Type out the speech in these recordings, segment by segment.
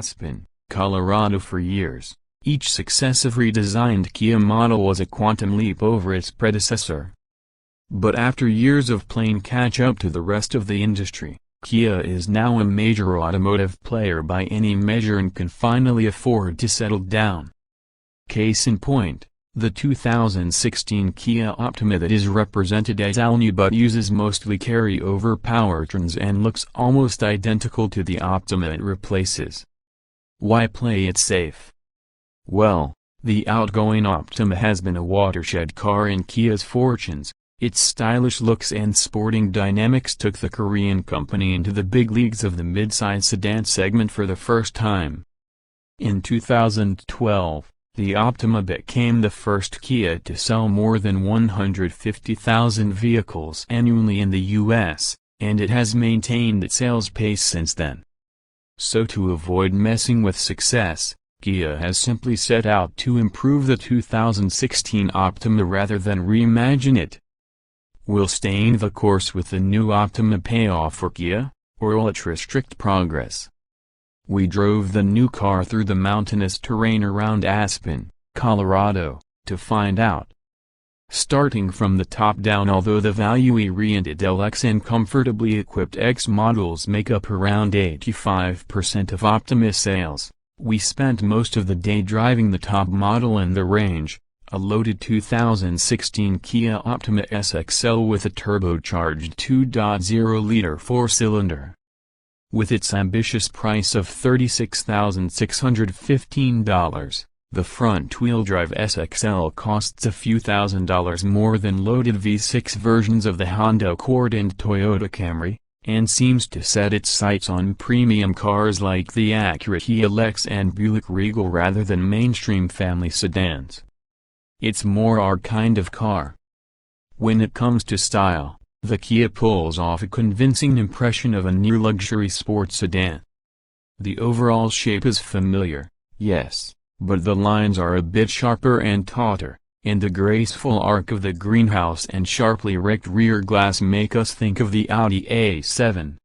Aspen, Colorado for years. Each successive redesigned Kia model was a quantum leap over its predecessor. But after years of playing catch-up to the rest of the industry, Kia is now a major automotive player by any measure and can finally afford to settle down. Case in point, the 2016 Kia Optima that is represented as all new but uses mostly carry-over powertrains and looks almost identical to the Optima it replaces. Why play it safe? Well, the outgoing Optima has been a watershed car in Kia's fortunes. Its stylish looks and sporting dynamics took the Korean company into the big leagues of the mid-size sedan segment for the first time. In 2012, the Optima became the first Kia to sell more than 150,000 vehicles annually in the US, and it has maintained its sales pace since then. So to avoid messing with success, Kia has simply set out to improve the 2016 Optima rather than reimagine it. Will staying the course with the new Optima pay off for Kia, or will it restrict progress? We drove the new car through the mountainous terrain around Aspen, Colorado, to find out. Starting from the top down, although the value-oriented LX and comfortably equipped X models make up around 85% of Optima sales, we spent most of the day driving the top model in the range, a loaded 2016 Kia Optima SXL with a turbocharged 2.0-liter four-cylinder. With its ambitious price of $36,615, the front-wheel drive SXL costs a few $1,000s more than loaded V6 versions of the Honda Accord and Toyota Camry, and seems to set its sights on premium cars like the Acura Kia Lotze and Buick Regal rather than mainstream family sedans. It's more our kind of car. When it comes to style, the Kia pulls off a convincing impression of a near-luxury sports sedan. The overall shape is familiar, yes, but the lines are a bit sharper and tauter, and the graceful arc of the greenhouse and sharply wrecked rear glass make us think of the Audi A7.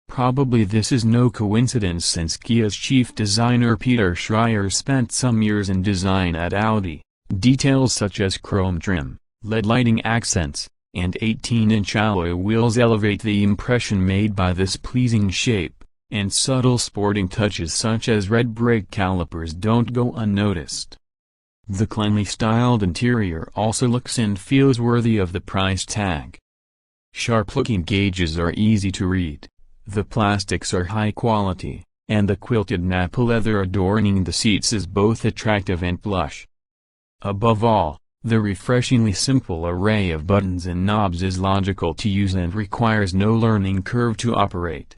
Probably this is no coincidence since Kia's chief designer Peter Schreier spent some years in design at Audi. Details such as chrome trim, LED lighting accents, and 18-inch alloy wheels elevate the impression made by this pleasing shape, and subtle sporting touches such as red brake calipers don't go unnoticed. The cleanly styled interior also looks and feels worthy of the price tag. Sharp-looking gauges are easy to read, the plastics are high quality, and the quilted Nappa leather adorning the seats is both attractive and plush. Above all, the refreshingly simple array of buttons and knobs is logical to use and requires no learning curve to operate.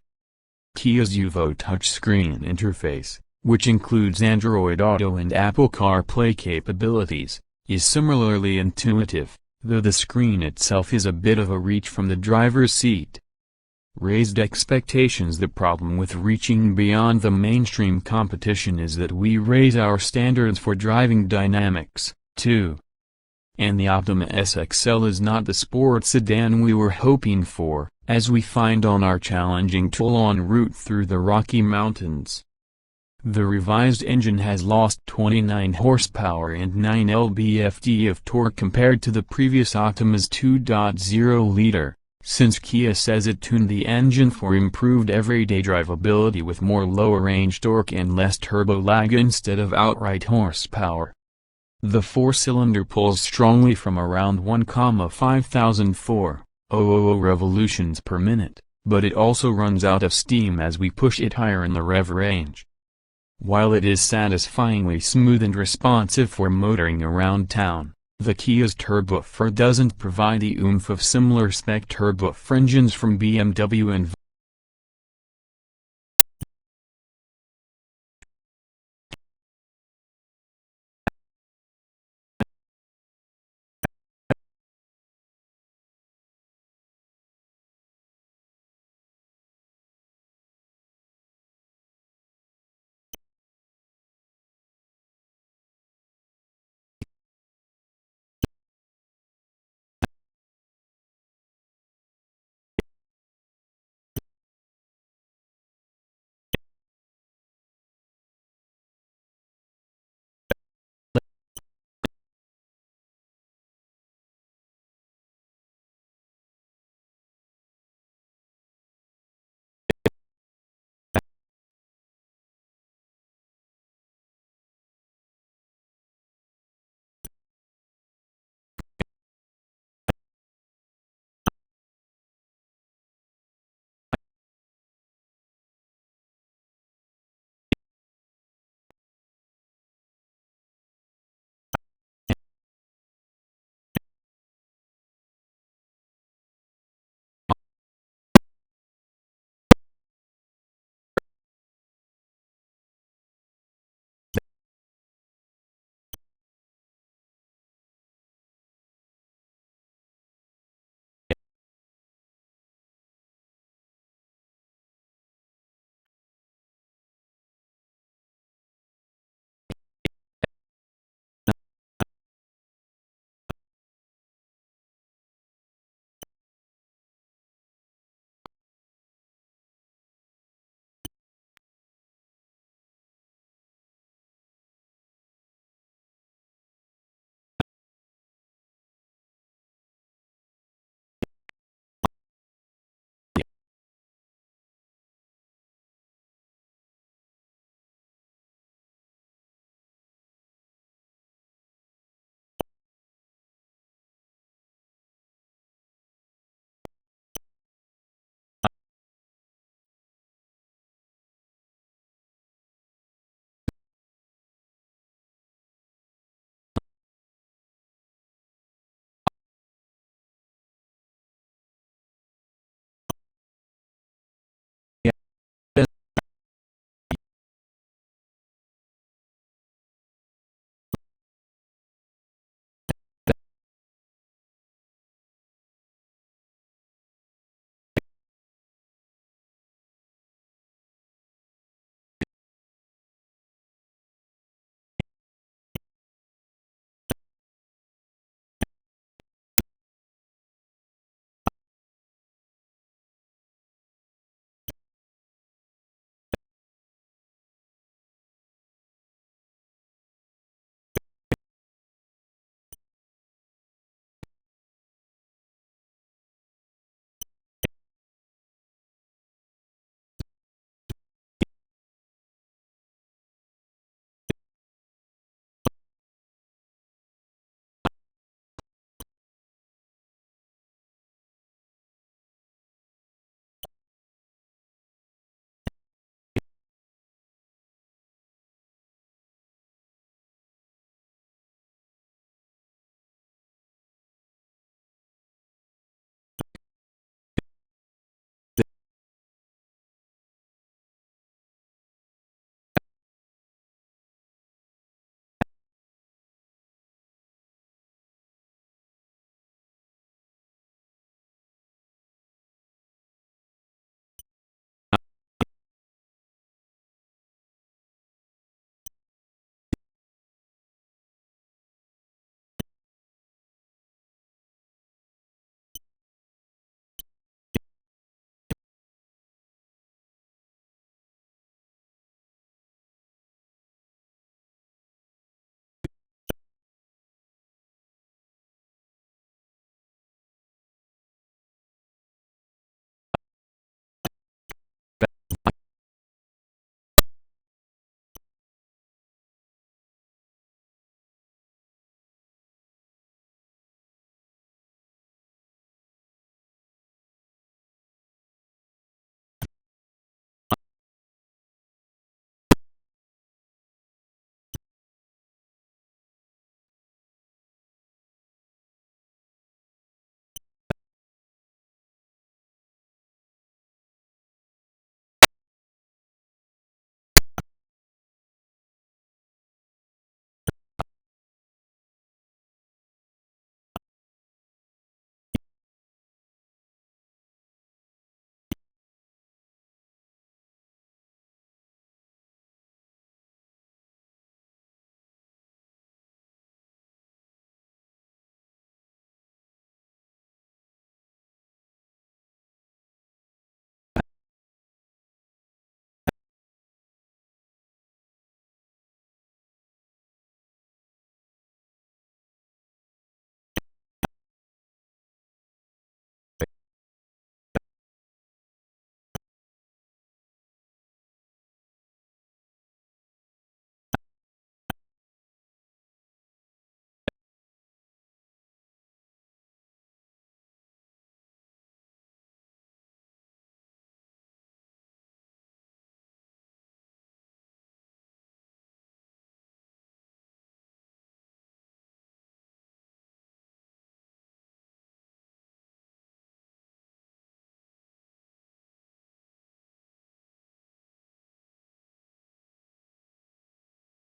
Kia's UVO touchscreen interface, which includes Android Auto and Apple CarPlay capabilities, is similarly intuitive, though the screen itself is a bit of a reach from the driver's seat. Raised expectations. The problem with reaching beyond the mainstream competition is that we raise our standards for driving dynamics, too. And the Optima SXL is not the sports sedan we were hoping for, as we find on our challenging toll-on route through the Rocky Mountains. The revised engine has lost 29 horsepower and 9 lb-ft of torque compared to the previous Optima's 2.0-liter. Since Kia says it tuned the engine for improved everyday drivability with more lower-range torque and less turbo lag instead of outright horsepower. The four-cylinder pulls strongly from around 1,500 revolutions per minute, but it also runs out of steam as we push it higher in the rev range. While it is satisfyingly smooth and responsive for motoring around town, the Kia's turboffer doesn't provide the oomph of similar spec turboffer engines from BMW and